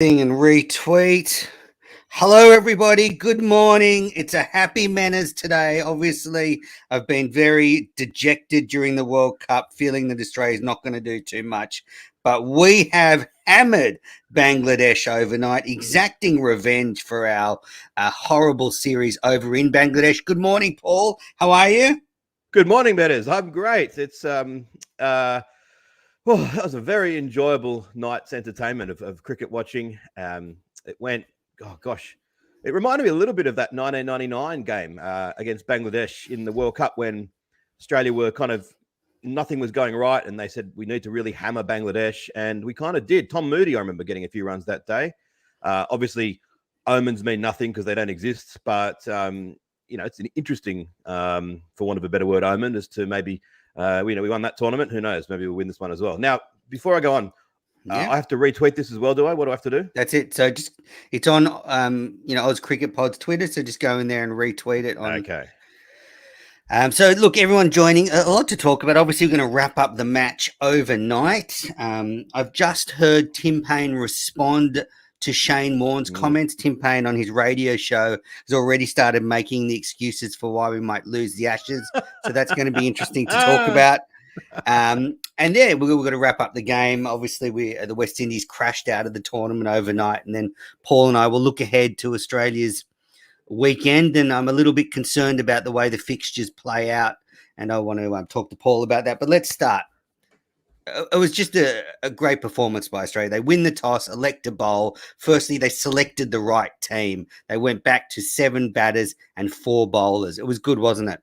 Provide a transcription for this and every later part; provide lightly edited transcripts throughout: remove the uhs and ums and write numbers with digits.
And retweet. Hello, everybody. Good morning. It's a happy manners today. Obviously, I've been very dejected during the World Cup, feeling that Australia's not going to do too much. But we have hammered Bangladesh overnight, exacting revenge for our horrible series over in Bangladesh. Good morning, Paul. How are you? Good morning, Betters. I'm great. That was a very enjoyable night's entertainment of cricket watching. It went, oh gosh, it reminded me a little bit of that 1999 game against Bangladesh in the World Cup when Australia were nothing was going right, and they said we need to really hammer Bangladesh, and we kind of did. Tom Moody, I remember getting a few runs that day. Obviously, omens mean nothing because they don't exist, but it's an interesting, for want of a better word, omen as to maybe. We won that tournament. Who knows? Maybe we'll win this one as well. Now, before I go on, I have to retweet this as well, do I? What do I have to do? That's it. So it's on, Oz Cricket Pod's Twitter. So just go in there and retweet it. Okay. So look, everyone joining, a lot to talk about. Obviously, we're going to wrap up the match overnight. I've just heard Tim Payne respond to Shane Warne's comments. Tim Payne on his radio show has already started making the excuses for why we might lose the Ashes. So that's going to be interesting to talk about. And yeah, we're going to wrap up the game. Obviously, the West Indies crashed out of the tournament overnight. And then Paul and I will look ahead to Australia's weekend. And I'm a little bit concerned about the way the fixtures play out. And I want to talk to Paul about that. But let's start. It was just a great performance by Australia. They win the toss, elect to bowl. Firstly, they selected the right team. They went back to 7 batters and 4 bowlers. It was good, wasn't it?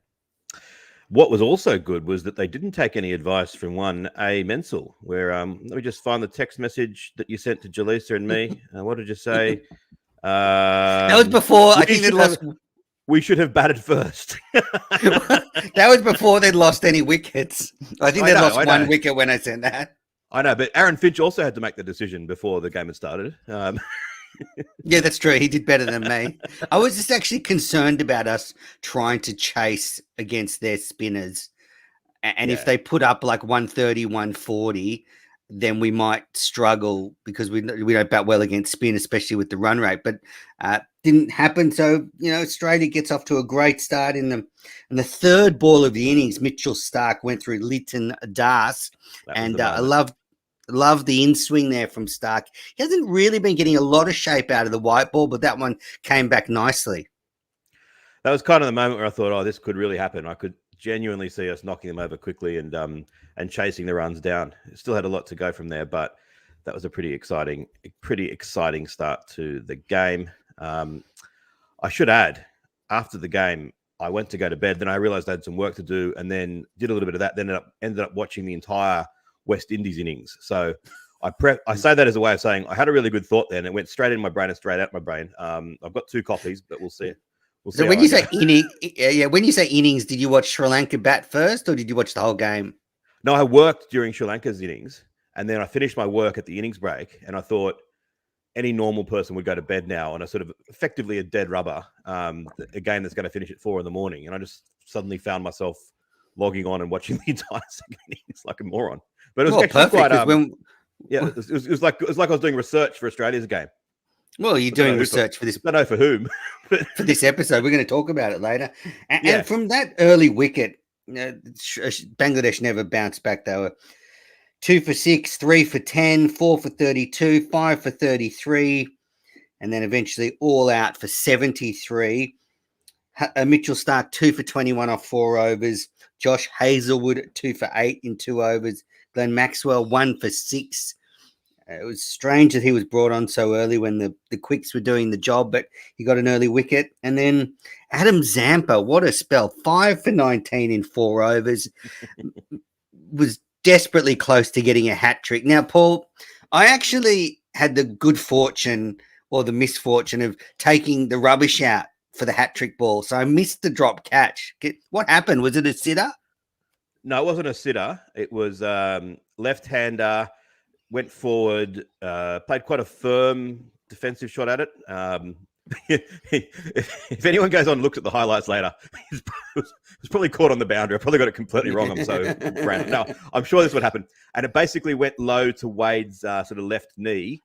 What was also good was that they didn't take any advice from one A. Mensel, where let me just find the text message that you sent to Jaleesa and me. What did you say? That was before I think they lost. We should have batted first. That was before they'd lost any wickets. I think they lost one wicket when I sent that. I know, but Aaron Finch also had to make the decision before the game had started. Yeah, that's true. He did better than me. I was just actually concerned about us trying to chase against their spinners. And if they put up like 130, 140, then we might struggle because we don't bat well against spin, especially with the run rate. But didn't happen. So, Australia gets off to a great start in the third ball of the innings. Mitchell Starc went through Lytton Das. And I love the in-swing there from Starc. He hasn't really been getting a lot of shape out of the white ball, but that one came back nicely. That was kind of the moment where I thought, this could really happen. I could genuinely see us knocking them over quickly and chasing the runs down. It still had a lot to go from there, but that was a pretty exciting start to the game. I should add, after the game, I went to go to bed. Then I realized I had some work to do, and then did a little bit of that. Then ended up watching the entire West Indies innings. So I say that as a way of saying I had a really good thought then. It went straight in my brain and straight out my brain. I've got 2 copies, but we'll see. So when you say when you say innings, did you watch Sri Lanka bat first, or did you watch the whole game? No, I worked during Sri Lanka's innings, and then I finished my work at the innings break, and I thought any normal person would go to bed now on a sort of effectively a dead rubber, a game that's going to finish at 4 a.m. And I just suddenly found myself logging on and watching the entire second innings like a moron. But it was actually perfect, it was like I was doing research for Australia's game. Well, you're doing research for this. I don't know for whom. For this episode, we're going to talk about it later. And from that early wicket, Bangladesh never bounced back. They were 2 for 6, 3 for 10, 4 for 32, 5 for 33, and then eventually all out for 73. Mitchell Starc 2 for 21 off 4 overs. Josh Hazlewood 2 for 8 in 2 overs. Glenn Maxwell 1 for 6. It was strange that he was brought on so early when the quicks were doing the job, but he got an early wicket. And then Adam Zampa, what a spell. 5 for 19 in 4 overs. Was desperately close to getting a hat trick. Now, Paul, I actually had the good fortune or the misfortune of taking the rubbish out for the hat trick ball. So I missed the drop catch. What happened? Was it a sitter? No, it wasn't a sitter. It was left-hander. Went forward, played quite a firm defensive shot at it. If anyone goes on and looks at the highlights later, it was probably caught on the boundary. I probably got it completely wrong. I'm so random. No, I'm sure this is what happened. And it basically went low to Wade's sort of left knee,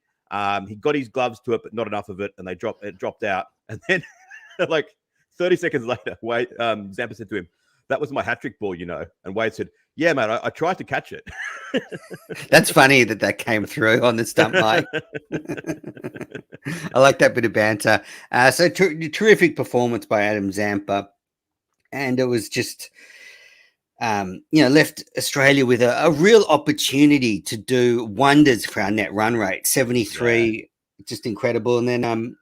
He got his gloves to it, but not enough of it, and it dropped out. And then, like 30 seconds later, Zampa said to him, "That was my hat-trick ball, you know." And Wade said, "Yeah, mate, I tried to catch it." That's funny that came through on the stump, Mike. I like that bit of banter. So terrific performance by Adam Zampa. And it was just, left Australia with a real opportunity to do wonders for our net run rate. 73, just incredible. And then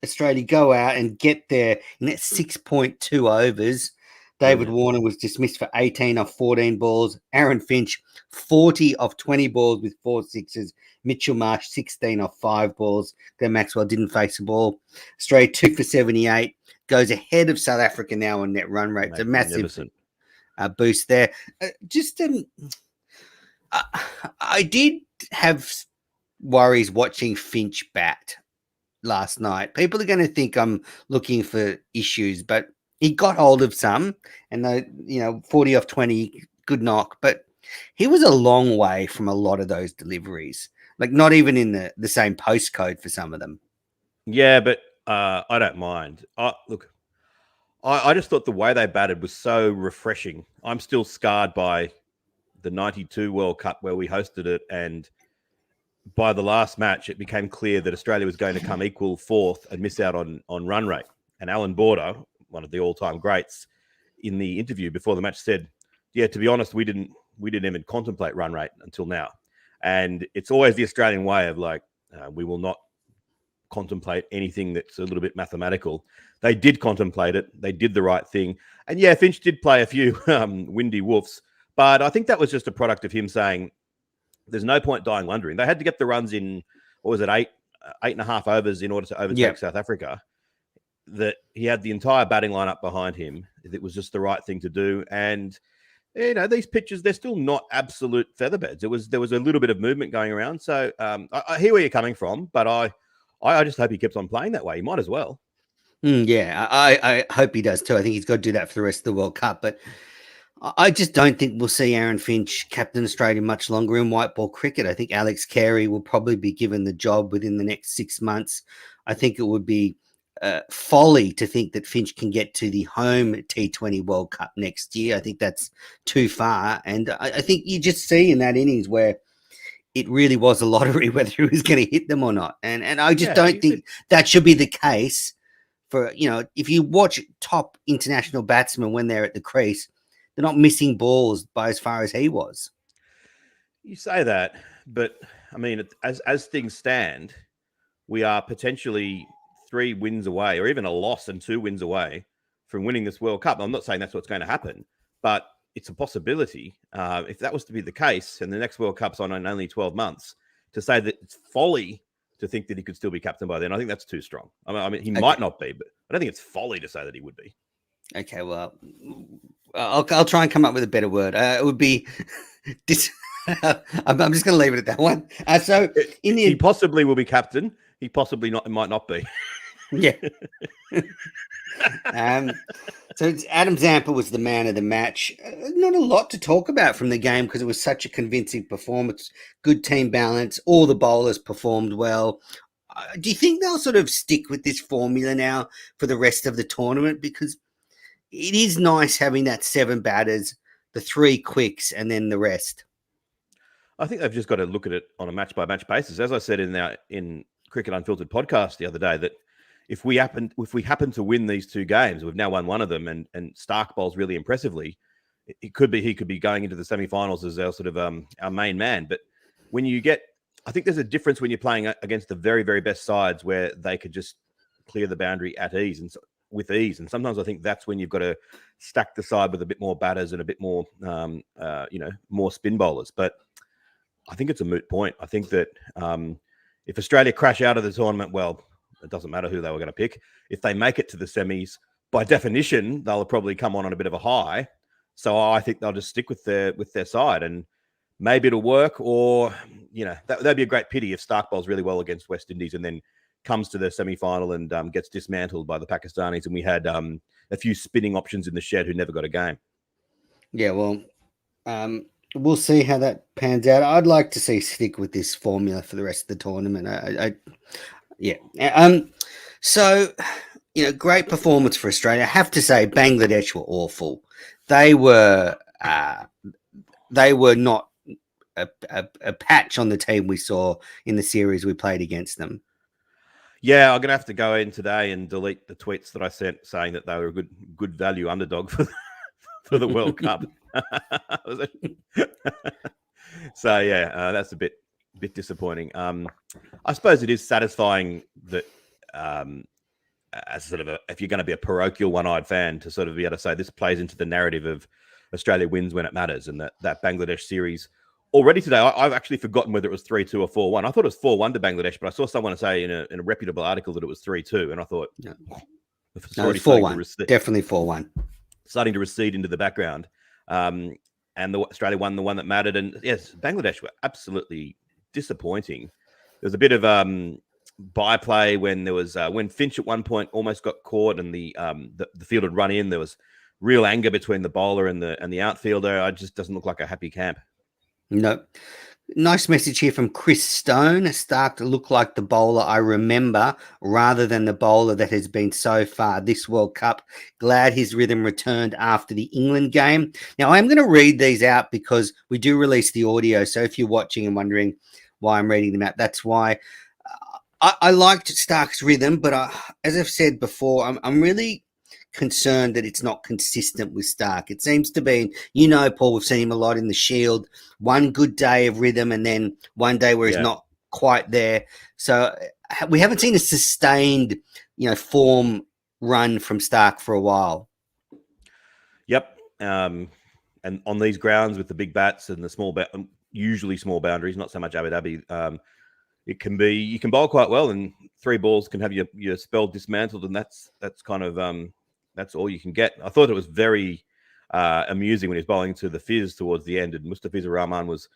Australia go out and get there in that 6.2 overs. David Warner was dismissed for 18 off 14 balls. Aaron Finch, 40 off 20 balls with 4 sixes. Mitchell Marsh, 16 off 5 balls. Glenn Maxwell didn't face a ball. Australia 2 for 78. Goes ahead of South Africa now on net run rate. It's a massive boost there. I did have worries watching Finch bat last night. People are going to think I'm looking for issues, but he got hold of some, and 40 off 20, good knock, but he was a long way from a lot of those deliveries, like not even in the same postcode for some of them. Yeah, but I don't mind. Look, I just thought the way they batted was so refreshing. I'm still scarred by the 92 World Cup where we hosted it, and by the last match, it became clear that Australia was going to come equal fourth and miss out on run rate. And Alan Border, one of the all-time greats, in the interview before the match said, "Yeah, to be honest, we didn't even contemplate run rate until now." And it's always the Australian way of like, we will not contemplate anything that's a little bit mathematical. They did contemplate it. They did the right thing. And yeah, Finch did play a few windy woofs, but I think that was just a product of him saying, there's no point dying wondering. They had to get the runs in, what was it, eight and a half overs in order to overtake South Africa. That he had the entire batting lineup behind him. It was just the right thing to do. And, these pitches, they're still not absolute featherbeds. There was a little bit of movement going around. So I hear where you're coming from, but I just hope he keeps on playing that way. He might as well. I hope he does too. I think he's got to do that for the rest of the World Cup. But I just don't think we'll see Aaron Finch captain Australia much longer in white ball cricket. I think Alex Carey will probably be given the job within the next 6 months. I think it would be folly to think that Finch can get to the home T20 World Cup next year. I think that's too far. And I think you just see in that innings where it really was a lottery whether he was going to hit them or not. And I just don't think that should be the case for, if you watch top international batsmen when they're at the crease, they're not missing balls by as far as he was. You say that, but I mean, as things stand, we are potentially 3 wins away, or even a loss and 2 wins away from winning this World Cup. I'm not saying that's what's going to happen, but it's a possibility. If that was to be the case, and the next World Cup's on in only 12 months, to say that it's folly to think that he could still be captain by then, I think that's too strong. I mean, he might not be, but I don't think it's folly to say that he would be. Okay, well, I'll try and come up with a better word. It would be I'm just going to leave it at that one. So he possibly will be captain. He possibly might not be. Yeah. So Adam Zampa was the man of the match. Not a lot to talk about from the game because it was such a convincing performance. Good team balance. All the bowlers performed well. Do you think they'll sort of stick with this formula now for the rest of the tournament? Because it is nice having that 7 batters, the 3 quicks, and then the rest. I think they've just got to look at it on a match-by-match basis. As I said in Cricket Unfiltered podcast the other day, that if we happen to win these 2 games, we've now won one of them, and Stark bowls really impressively, he could be going into the semi-finals as our sort of our main man. But when you get, I think there's a difference when you're playing against the very, very best sides where they could just clear the boundary at ease and with ease. And sometimes I think that's when you've got to stack the side with a bit more batters and a bit more, more spin bowlers. But I think it's a moot point. I think that if Australia crash out of the tournament, well, it doesn't matter who they were going to pick. If they make it to the semis, by definition, they'll probably come on a bit of a high. So I think they'll just stick with their side, and maybe it'll work. Or that'd be a great pity if Stark bowls really well against West Indies and then comes to the semi-final and gets dismantled by the Pakistanis, and we had a few spinning options in the shed who never got a game. Yeah, well, We'll see how that pans out. I'd like to see stick with this formula for the rest of the tournament. Yeah. So, great performance for Australia. I have to say, Bangladesh were awful. They were not a patch on the team we saw in the series we played against them. Yeah, I'm gonna have to go in today and delete the tweets that I sent saying that they were a good value underdog for the World Cup. So yeah, that's a bit disappointing. I suppose it is satisfying that as sort of if you're going to be a parochial one-eyed fan, to sort of be able to say this plays into the narrative of Australia wins when it matters, and that Bangladesh series already today. I've actually forgotten whether it was 3-2 or 4-1. I thought it was 4-1 to Bangladesh, but I saw someone say in a reputable article that it was 3-2, and I thought, no, it's already 4-1, definitely 4-1, starting to recede into the background. And Australia won the one that mattered. And yes, Bangladesh were absolutely disappointing. There was a bit of byplay when there was when Finch at one point almost got caught, and the field had run in. There was real anger between the bowler and the outfielder. It just doesn't look like a happy camp. No. Nice message here from Chris Stone. Stark to look like the bowler I remember rather than the bowler that has been so far this World Cup. Glad his rhythm returned after the England game. Now, I'm going to read these out because we do release the audio. So if you're watching and wondering why I'm reading them out, that's why. I liked Stark's rhythm, but as I've said before, I'm really concerned that it's not consistent with Stark. It seems to be, Paul, we've seen him a lot in the Shield. One good day of rhythm and then one day where he's not quite there. So we haven't seen a sustained, form run from Stark for a while. Yep. And on these grounds with the big bats and the usually small boundaries, not so much Abu Dhabi, you can bowl quite well, and 3 balls can have your spell dismantled, and that's kind of that's all you can get. I thought it was very amusing when he was bowling to the Fizz towards the end, and Mustafizur Rahman was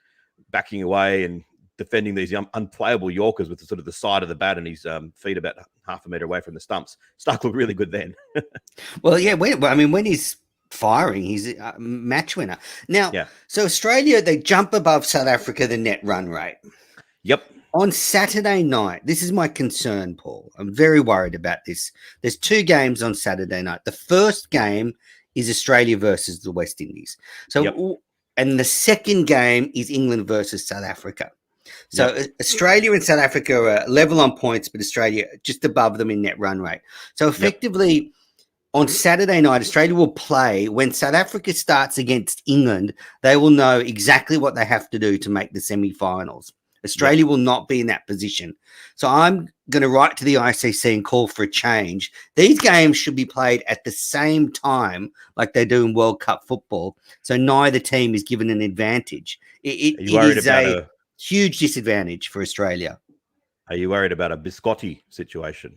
backing away and defending these unplayable Yorkers with the side of the bat and his feet about half a metre away from the stumps. Stark looked really good then. Well, yeah. When he's firing, he's a match winner. Now, So Australia, they jump above South Africa, the net run rate. Yep. On Saturday night, this is my concern, Paul. I'm very worried about this. There's 2 games on Saturday night. The first game is Australia versus the West Indies. So, and the second game is England versus South Africa. So Australia and South Africa are level on points, but Australia just above them in net run rate. So effectively, on Saturday night, Australia will play. When South Africa starts against England, they will know exactly what they have to do to make the semi-finals. Australia will not be in that position. So I'm going to write to the ICC and call for a change. These games should be played at the same time like they do in World Cup football. So neither team is given an advantage. It is a huge disadvantage for Australia. Are you worried about a biscotti situation?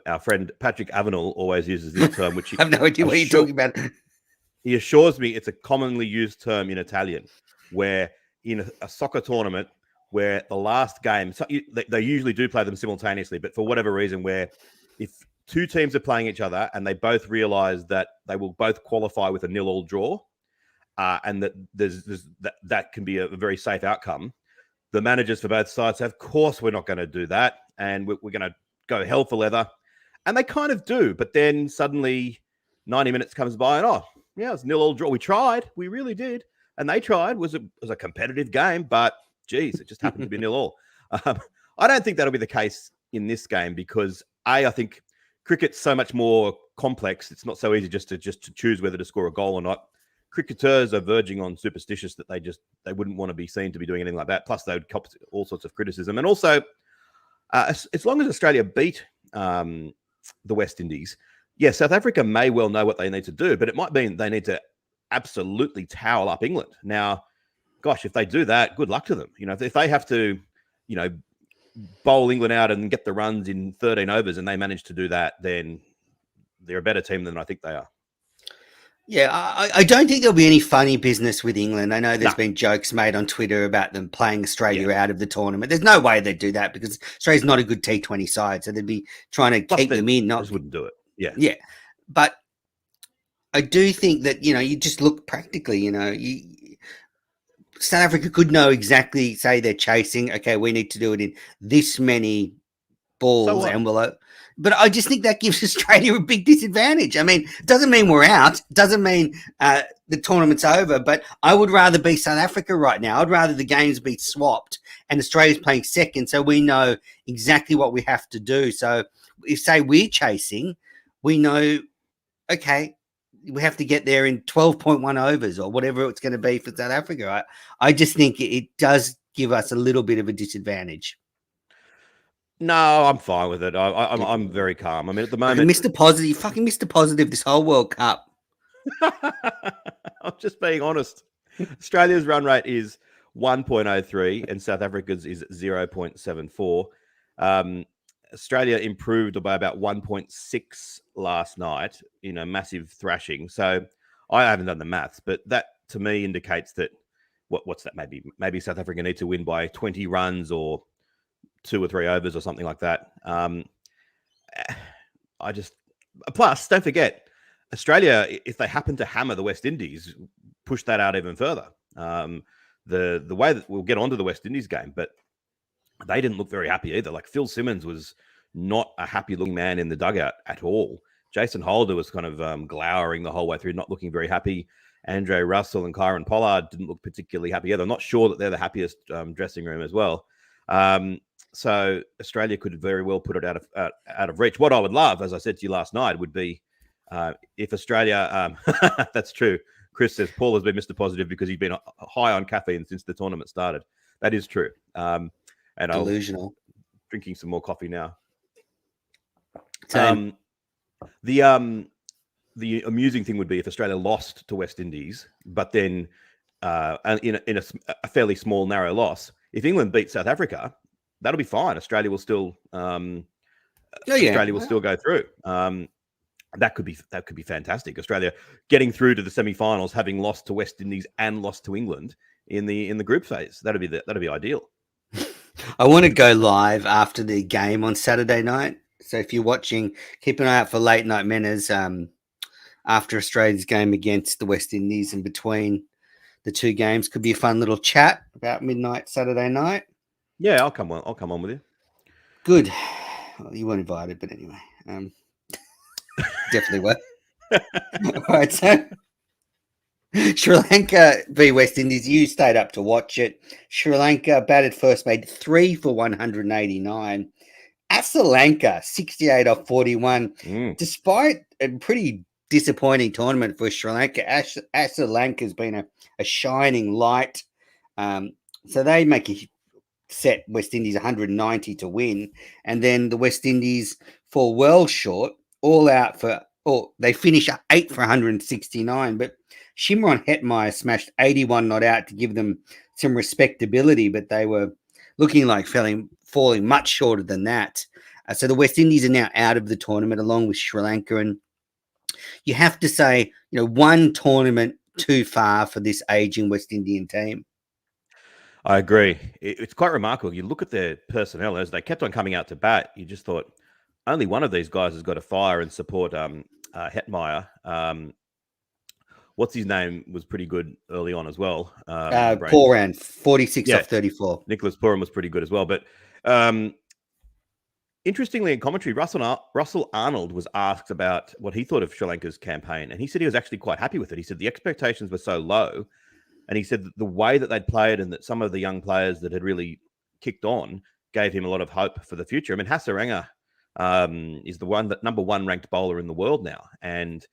Our friend Patrick Avenel always uses this term, which I have no idea what you're talking about. He assures me it's a commonly used term in Italian, where in a soccer tournament where the last game, so they usually do play them simultaneously, but for whatever reason, where if 2 teams are playing each other and they both realize that they will both qualify with a 0-0 draw, and that that can be a very safe outcome, the managers for both sides say, of course we're not going to do that, and we're going to go hell for leather. And they kind of do, but then suddenly 90 minutes comes by and, it's 0-0 draw. We tried. We really did. And they tried. It was a competitive game, but geez, it just happened to be 0-0. I don't think that'll be the case in this game because I think cricket's so much more complex. It's not so easy just to choose whether to score a goal or not. Cricketers are verging on superstitious that they wouldn't want to be seen to be doing anything like that. Plus, they would cop all sorts of criticism. And also, as long as Australia beat the West Indies, South Africa may well know what they need to do, but it might mean they need to absolutely towel up England. Now, gosh, if they do that, good luck to them. If they have to, bowl England out and get the runs in 13 overs and they manage to do that, then they're a better team than I think they are. Yeah, I don't think there'll be any funny business with England. I know there's been jokes made on Twitter about them playing Australia out of the tournament. There's no way they'd do that because Australia's not a good T20 side, so they'd be trying to keep them in. Just wouldn't do it. Yeah. But I do think that, you just look practically, South Africa could know exactly, say they're chasing, okay, we need to do it in this many So balls, what? and but I just think that gives Australia a big disadvantage. I mean, it doesn't mean we're out, doesn't mean the tournament's over, but I would rather be South Africa right now. I'd rather the games be swapped and Australia's playing second, so we know exactly what we have to do. So if, say, we're chasing, we know, okay, we have to get there in 12.1 overs or whatever it's going to be for South Africa. I just think it does give us a little bit of a disadvantage. No, I'm fine with it. I'm very calm. I mean, at the moment, Mr. Positive, fucking Mr. Positive, this whole World Cup. I'm just being honest. Australia's run rate is 1.03 and South Africa's is 0.74. Australia improved by about 1.6 last night in a massive thrashing. So I haven't done the maths, but that to me indicates that what's that? Maybe South Africa need to win by 20 runs or 2 or 3 overs or something like that. Plus, don't forget, Australia, if they happen to hammer the West Indies, push that out even further. The way that we'll get onto the West Indies game, but they didn't look very happy either. Like Phil Simmons was not a happy looking man in the dugout at all. Jason Holder was kind of glowering the whole way through, not looking very happy. Andre Russell and Kyron Pollard didn't look particularly happy either. I'm not sure that they're the happiest dressing room as well. So Australia could very well put it out of reach. What I would love, as I said to you last night, would be if Australia. That's true. Chris says Paul has been Mr. Positive because he's been high on caffeine since the tournament started. That is true. And Delusional. I'm drinking some more coffee now. Same. The amusing thing would be if Australia lost to West Indies, but then in a fairly small, narrow loss. If England beat South Africa, that'll be fine. Australia will still Australia will still go through. That could be fantastic. Australia getting through to the semi-finals, having lost to West Indies and lost to England in the group phase. That'd be ideal. I want to go live after the game on Saturday night. So if you're watching, keep an eye out for Late Night Manners after Australia's game against the West Indies, and between the two games. Could be a fun little chat about midnight Saturday night. Yeah, I'll come on with you. Good. Well, you weren't invited, but anyway. Definitely were. All right, so Sri Lanka v West Indies. You stayed up to watch it. Sri Lanka batted first, made 3 for 189. Sri Lanka 68 off 41. Despite a pretty disappointing tournament for Sri Lanka, Sri Lanka has been a shining light. So they make a set West Indies 190 to win, and then the West Indies fall well short, all out for. They finish 8 for 169, but Shimron Hetmeyer smashed 81 not out to give them some respectability, but they were looking like falling much shorter than that. So the West Indies are now out of the tournament along with Sri Lanka, and you have to say, one tournament too far for this aging West Indian team. I agree. It's quite remarkable. You look at their personnel as they kept on coming out to bat. You just thought only one of these guys has got to fire and support Hetmeyer. What's his name was pretty good early on as well. Pooran, 46 off 34. Nicholas Pooran was pretty good as well. But interestingly, in commentary, Russell Arnold was asked about what he thought of Sri Lanka's campaign, and he said he was actually quite happy with it. He said the expectations were so low, and he said that the way that they'd played and that some of the young players that had really kicked on gave him a lot of hope for the future. I mean, Hasaranga is the number one ranked bowler in the world now. And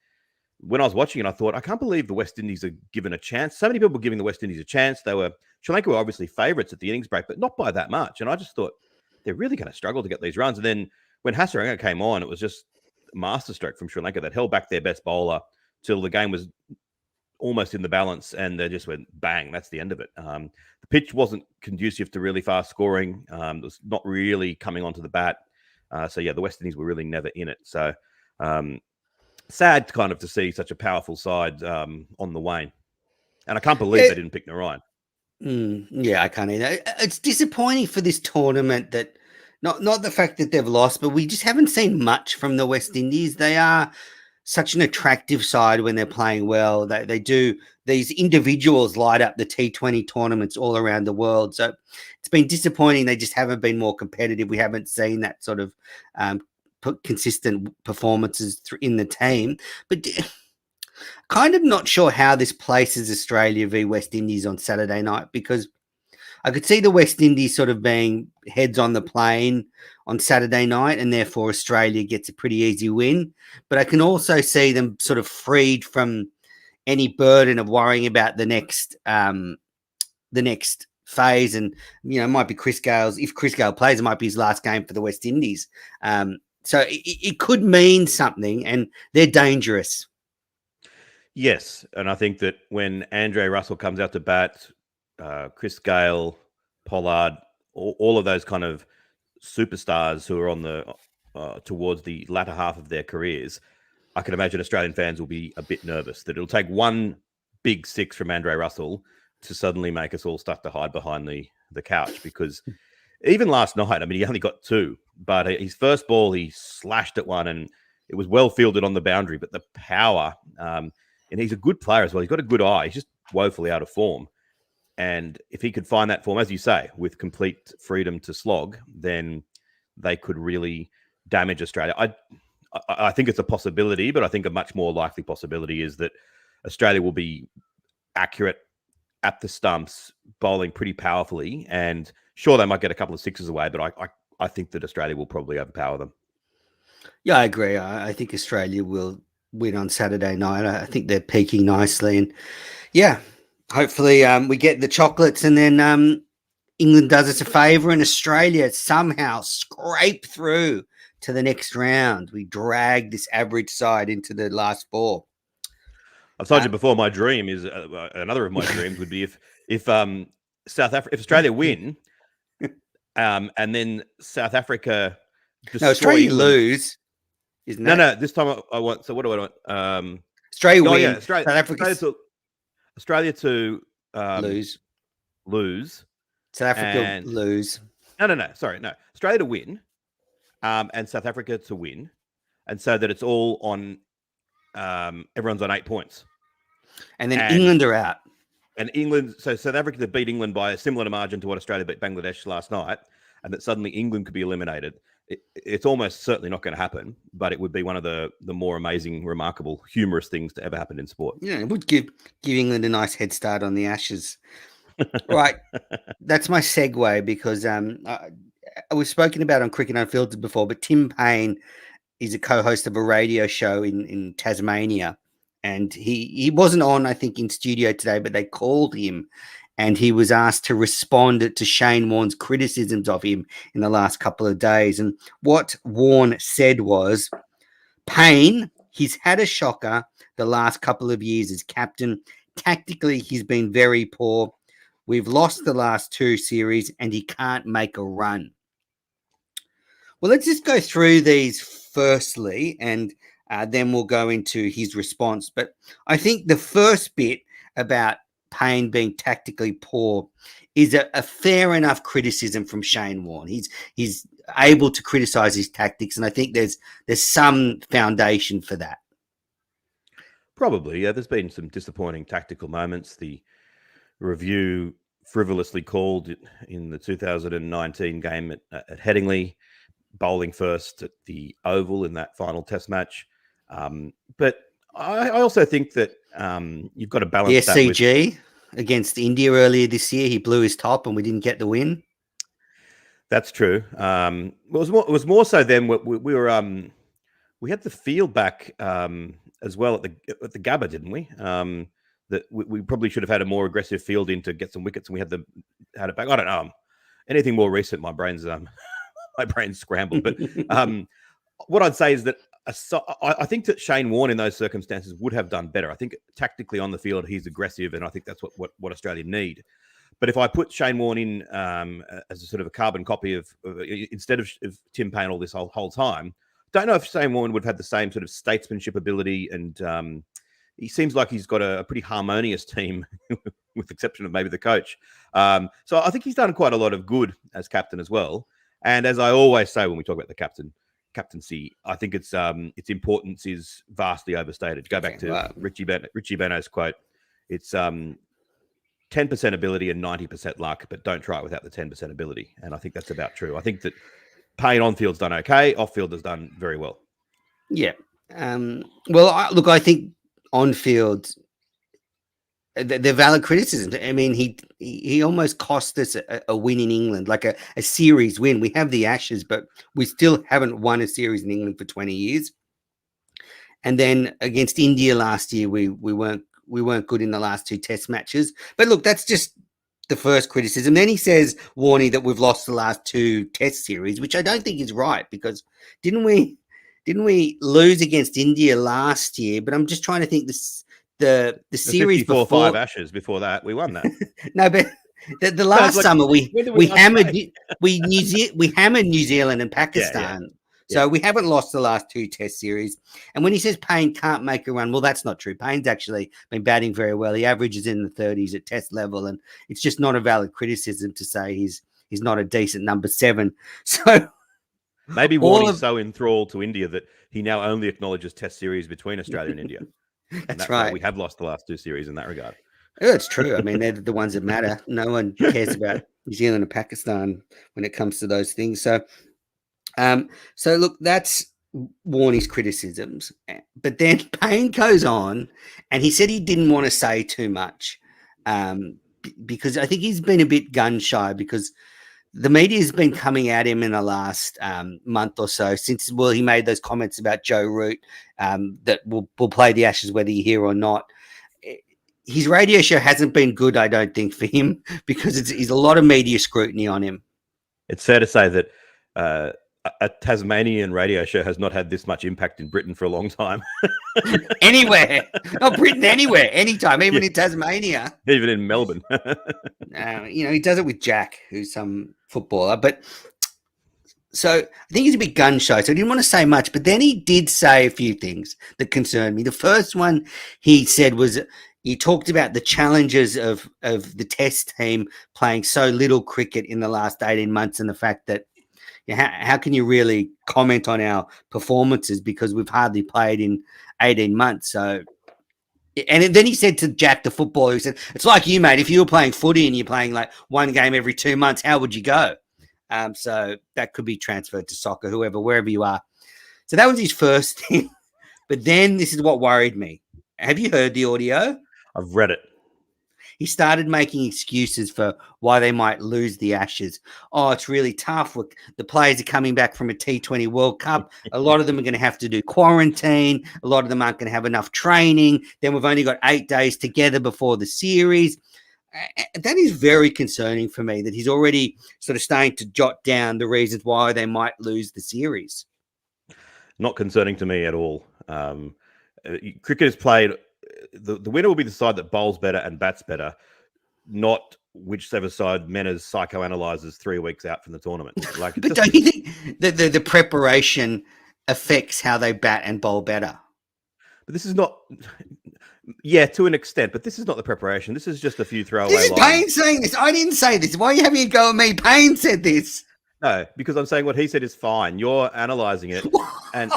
when I was watching it, I thought, I can't believe the West Indies are given a chance. So many people were giving the West Indies a chance. Sri Lanka were obviously favourites at the innings break, but not by that much. And I just thought they're really going to struggle to get these runs. And then when Hasaranga came on, it was just a masterstroke from Sri Lanka that held back their best bowler till the game was almost in the balance, and they just went bang. That's the end of it. The pitch wasn't conducive to really fast scoring. It was not really coming onto the bat. So the West Indies were really never in it. So sad kind of to see such a powerful side on the wane. And I can't believe they didn't pick Narayan. I can't either. It's disappointing for this tournament that not the fact that they've lost, but we just haven't seen much from the West Indies. They are such an attractive side when they're playing well. They do, these individuals light up the T20 tournaments all around the world. So it's been disappointing. They just haven't been more competitive. We haven't seen that sort of consistent performances in the team. But kind of not sure how this places Australia v West Indies on Saturday night, because I could see the West Indies sort of being heads on the plane on Saturday night, and therefore Australia gets a pretty easy win. But I can also see them sort of freed from any burden of worrying about the next phase. And, you know, it might be Chris Gale's, if Chris Gale plays, it might be his last game for the West Indies. So it could mean something, and they're dangerous. Yes, and I think that when Andre Russell comes out to bat, Chris Gale, Pollard, all of those kind of superstars who are on the towards the latter half of their careers, I can imagine Australian fans will be a bit nervous that it'll take one big six from Andre Russell to suddenly make us all start to hide behind the couch. Because even last night, I mean, he only got two, but his first ball, he slashed at one and it was well fielded on the boundary, but the power, and he's a good player as well. He's got a good eye. He's just woefully out of form. And if he could find that form, as you say, with complete freedom to slog, then they could really damage Australia. I think it's a possibility, but I think a much more likely possibility is that Australia will be accurate at the stumps, bowling pretty powerfully. And sure, they might get a couple of sixes away, but I think that Australia will probably overpower them. Yeah, I agree. I think Australia will win on Saturday night. I think they're peaking nicely. And yeah, hopefully we get the chocolates, and then England does us a favour and Australia somehow scrape through to the next round. We drag this average side into the last four. I've told you before, my dream is another of my dreams would be if Australia win, and then South Africa Australia England. Lose, isn't that? No. This time I want. So what do I want? Australia win. Yeah, Australia to lose. South Africa lose. No. Sorry, no. Australia to win, and South Africa to win, and so that it's all on. Everyone's on 8 points, and then England are out. And England, so South Africa to beat England by a similar margin to what Australia beat Bangladesh last night, and that suddenly England could be eliminated. It's almost certainly not going to happen, but it would be one of the more amazing, remarkable, humorous things to ever happen in sport. Yeah, it would give England a nice head start on the Ashes. Right, that's my segue, because we've spoken about on Cricket Unfiltered before, but Tim Payne is a co-host of a radio show in Tasmania, and he wasn't on, I think, in studio today, but they called him, and he was asked to respond to Shane Warne's criticisms of him in the last couple of days. And what Warne said was, Payne, he's had a shocker the last couple of years as captain. Tactically, he's been very poor. We've lost the last two series, and he can't make a run. Well, let's just go through these firstly, and then we'll go into his response. But I think the first bit about Payne being tactically poor is a fair enough criticism from Shane Warne. He's able to criticize his tactics, and I think there's some foundation for that. Probably, yeah. There's been some disappointing tactical moments. The review frivolously called in the 2019 game at Headingley, bowling first at the Oval in that final Test match. But I also think that you've got to balance the SCG against India earlier this year. He blew his top and we didn't get the win. That's true. It was more so then we had the field back as well at the Gabba, didn't we? That we probably should have had a more aggressive field in to get some wickets, and we had it back. I don't know. Anything more recent, my brain's scrambled. But what I'd say is that I think that Shane Warne in those circumstances would have done better. I think tactically on the field he's aggressive, and I think that's what Australia need. But if I put Shane Warne in as a sort of a carbon copy of instead of Tim Payne all this whole time, don't know if Shane Warne would have had the same sort of statesmanship ability, and he seems like he's got a pretty harmonious team, with the exception of maybe the coach. So I think he's done quite a lot of good as captain as well. And as I always say when we talk about the captain, captaincy, I think its importance is vastly overstated. Go back to Richie Beno's quote. It's 10% ability and 90% luck, but don't try it without the 10% ability. And I think that's about true. I think that Payne on field's done okay. Off field has done very well. Yeah. Look, I think on field, they're valid criticisms. I mean, he almost cost us a win in England, like a series win. We have the Ashes, but we still haven't won a series in England for 20 years. And then against India last year, we weren't good in the last 2 Test matches. But look, that's just the first criticism. Then he says, Warnie, that we've lost the last 2 Test series, which I don't think is right, because didn't we lose against India last year? But I'm just trying to think the series before 5 Ashes before that, we won that. No, but the last summer we hammered New Zealand and Pakistan. Yeah. So we haven't lost the last 2 Test series. And when he says Payne can't make a run, well, that's not true. Payne's actually been batting very well. He averages in the 30s at Test level, and it's just not a valid criticism to say he's not a decent number 7. So maybe Warnie's so enthralled to India that he now only acknowledges Test series between Australia and India. That's right. We have lost the last 2 series in that regard. Yeah, it's true. I mean, they're the ones that matter. No one cares about New Zealand and Pakistan when it comes to those things. So look, that's Warnie's criticisms. But then Payne goes on, and he said he didn't want to say too much because I think he's been a bit gun shy, because the media has been coming at him in the last month or so since, he made those comments about Joe Root that will play the Ashes whether you're here or not. His radio show hasn't been good, I don't think, for him, because there's a lot of media scrutiny on him. It's fair to say that a Tasmanian radio show has not had this much impact in Britain for a long time. Anywhere. Not Britain, anywhere, anytime, even in Tasmania. Even in Melbourne. He does it with Jack, who's some footballer. But so I think he's a bit gun shy, so I didn't want to say much. But then he did say a few things that concerned me. The first one he said was, he talked about the challenges of the Test team playing so little cricket in the last 18 months, and the fact that how can you really comment on our performances because we've hardly played in 18 months. So, and then he said to Jack, the footballer, he said, it's like you, mate, if you were playing footy and you're playing like one game every 2 months, how would you go? So that could be transferred to soccer, wherever you are. So that was his first thing. But then this is what worried me. Have you heard the audio? I've read it. He started making excuses for why they might lose the Ashes. Oh, it's really tough. The players are coming back from a T20 World Cup. A lot of them are going to have to do quarantine. A lot of them aren't going to have enough training. Then we've only got 8 days together before the series. That is very concerning for me, that he's already sort of starting to jot down the reasons why they might lose the series. Not concerning to me at all. Cricket is played... The winner will be the side that bowls better and bats better, not whichever side Menas psychoanalyzes 3 weeks out from the tournament. But don't you think that the preparation affects how they bat and bowl better? But this is not... Yeah, to an extent, but this is not the preparation. This is just a few throwaway lines. This is Payne saying this. I didn't say this. Why are you having a go at me? Payne said this. No, because I'm saying what he said is fine. You're analysing it. And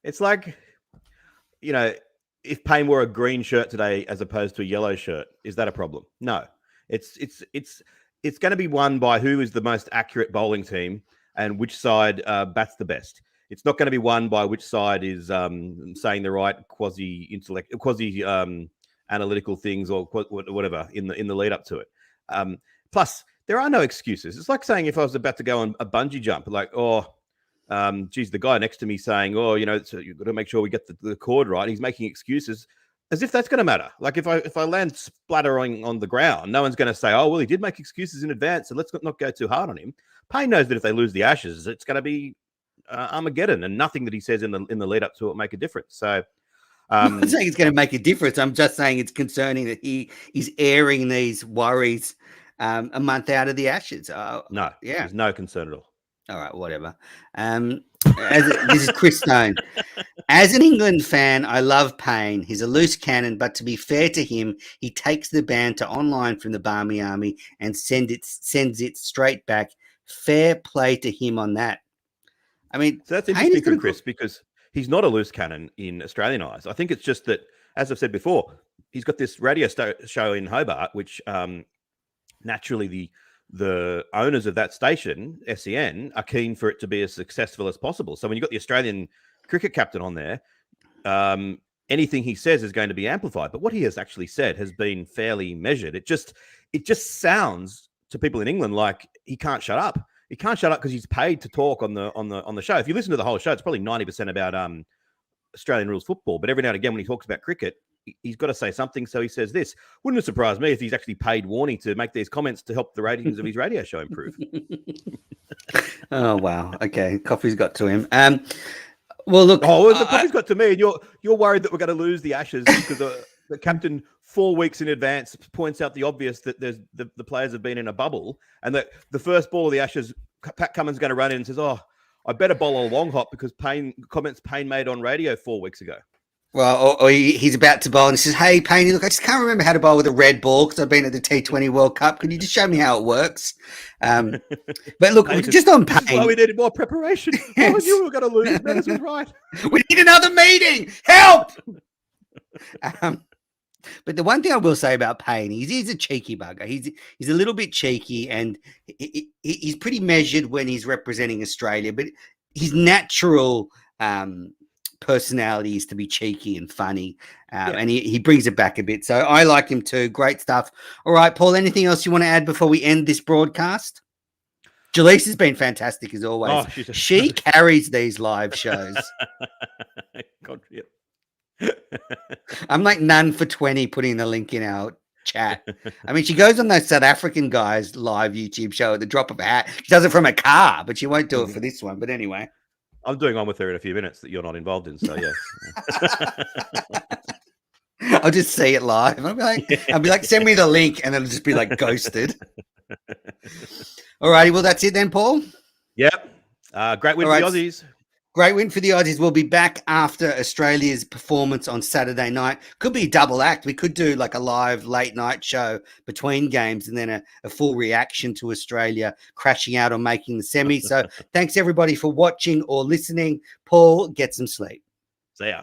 it's like, if Payne wore a green shirt today as opposed to a yellow shirt, is that a problem? No. It's going to be won by who is the most accurate bowling team and which side bats the best. It's not going to be won by which side is saying the right quasi-analytical things or whatever in the lead up to it. Plus, there are no excuses. It's like saying if I was about to go on a bungee jump, like, the guy next to me saying, so you've got to make sure we get the cord right. He's making excuses as if that's going to matter. Like if I land splattering on the ground, no one's going to say, oh, well, he did make excuses in advance, so let's not go too hard on him. Payne knows that if they lose the Ashes, it's going to be Armageddon, and nothing that he says in the lead up to it make a difference. So I'm not saying it's going to make a difference. I'm just saying it's concerning that he's airing these worries a month out of the Ashes. No, there's no concern at all. All right, whatever. This is Chris Stone. As an England fan, I love Payne. He's a loose cannon, but to be fair to him, he takes the banter online from the Barmy Army and sends it straight back. Fair play to him on that. I mean, so that's interesting for Chris because he's not a loose cannon in Australian eyes. I think it's just that, as I've said before, he's got this radio show in Hobart, which naturally the owners of that station, SEN, are keen for it to be as successful as possible. So when you've got the Australian cricket captain on there, anything he says is going to be amplified. But what he has actually said has been fairly measured. It just sounds to people in England like he can't shut up. He can't shut up because he's paid to talk on the show. If you listen to the whole show, it's probably 90% about Australian rules football. But every now and again, when he talks about cricket, he's got to say something. So he says this. Wouldn't it surprise me if he's actually paid warning to make these comments to help the ratings of his radio show improve? Oh, wow. Okay. Coffee's got to him. Well, look. Oh, the coffee's got to me, and you're worried that we're going to lose the Ashes because the captain 4 weeks in advance points out the obvious that there's the players have been in a bubble, and that the first ball of the Ashes, Pat Cummins going to run in and says, "Oh, I better bowl a long hop because comments Payne made on radio 4 weeks ago." Well, or he's about to bowl and he says, "Hey, Payne, look, I just can't remember how to bowl with a red ball because I've been at the T20 World Cup. Could you just show me how it works?" But look, just on Payne. Well, we needed more preparation. Yes. I knew we were going to lose. Dennis was right. We need another meeting. Help! But the one thing I will say about Payne, he's a cheeky bugger. He's a little bit cheeky, and he's pretty measured when he's representing Australia. But his natural personality is to be cheeky and funny, and he brings it back a bit. So I like him too. Great stuff. All right, Paul, anything else you want to add before we end this broadcast? Jaleesa has been fantastic as always. Oh, she carries these live shows. God, yeah. I'm like none for 20 putting the link in our chat. I mean, she goes on those South African guys' live YouTube show at the drop of a hat. She does it from a car, but she won't do it for this one. But anyway. I'm doing one with her in a few minutes that you're not involved in, so yeah. I'll just see it live. I'll be like, send me the link, and it'll just be like ghosted. All righty, well, that's it then, Paul. Yep. Great win for the Aussies. Great win for the Aussies. We'll be back after Australia's performance on Saturday night. Could be a double act. We could do like a live late night show between games and then a full reaction to Australia crashing out or making the semi. So thanks everybody for watching or listening. Paul, get some sleep. See ya.